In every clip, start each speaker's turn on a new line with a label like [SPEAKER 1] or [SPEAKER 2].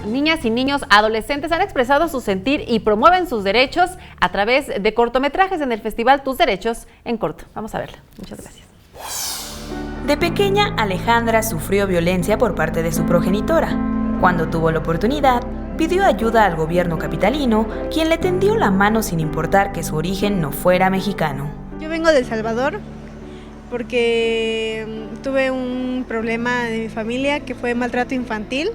[SPEAKER 1] niñas y niños adolescentes han expresado su sentir y promueven sus derechos a través de cortometrajes en el Festival Tus Derechos en Corto. Vamos a verla. Muchas gracias.
[SPEAKER 2] De pequeña, Alejandra sufrió violencia por parte de su progenitora. Cuando tuvo la oportunidad, pidió ayuda al gobierno capitalino, quien le tendió la mano sin importar que su origen no fuera mexicano.
[SPEAKER 3] Yo vengo de El Salvador porque tuve un problema de mi familia que fue maltrato infantil.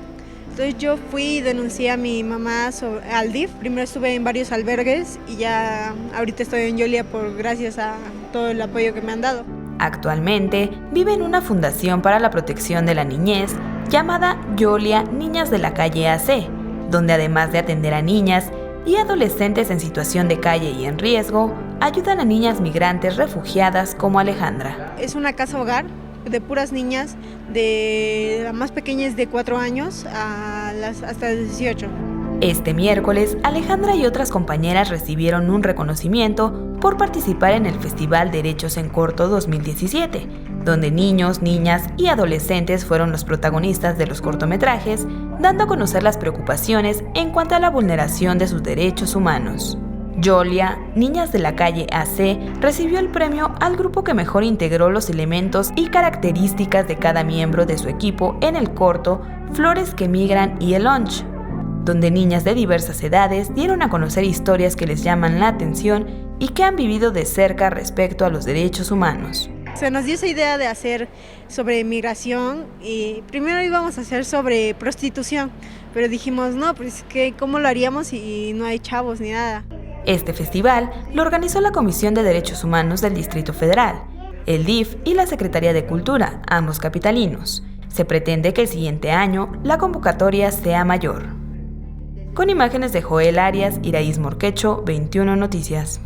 [SPEAKER 3] Entonces yo fui y denuncié a mi mamá al DIF. Primero estuve en varios albergues y ya ahorita estoy en Yolia gracias a todo el apoyo que me han dado.
[SPEAKER 2] Actualmente vive en una fundación para la protección de la niñez llamada Yolia Niñas de la Calle AC, donde además de atender a niñas y adolescentes en situación de calle y en riesgo, ayudan a niñas migrantes refugiadas como Alejandra.
[SPEAKER 3] Es una casa hogar de puras niñas, de las más pequeñas de 4 años hasta 18.
[SPEAKER 2] Este miércoles, Alejandra y otras compañeras recibieron un reconocimiento por participar en el Festival Derechos en Corto 2017, donde niños, niñas y adolescentes fueron los protagonistas de los cortometrajes, dando a conocer las preocupaciones en cuanto a la vulneración de sus derechos humanos. Yolia, Niñas de la Calle AC, recibió el premio al grupo que mejor integró los elementos y características de cada miembro de su equipo en el corto Flores que Migran y El Lunch, donde niñas de diversas edades dieron a conocer historias que les llaman la atención y que han vivido de cerca respecto a los derechos humanos.
[SPEAKER 3] Se nos dio esa idea de hacer sobre migración y primero íbamos a hacer sobre prostitución, pero dijimos, no, pues ¿cómo lo haríamos si no hay chavos ni nada?
[SPEAKER 2] Este festival lo organizó la Comisión de Derechos Humanos del Distrito Federal, el DIF y la Secretaría de Cultura, ambos capitalinos. Se pretende que el siguiente año la convocatoria sea mayor. Con imágenes de Joel Arias, Iraís Morquecho, 21 Noticias.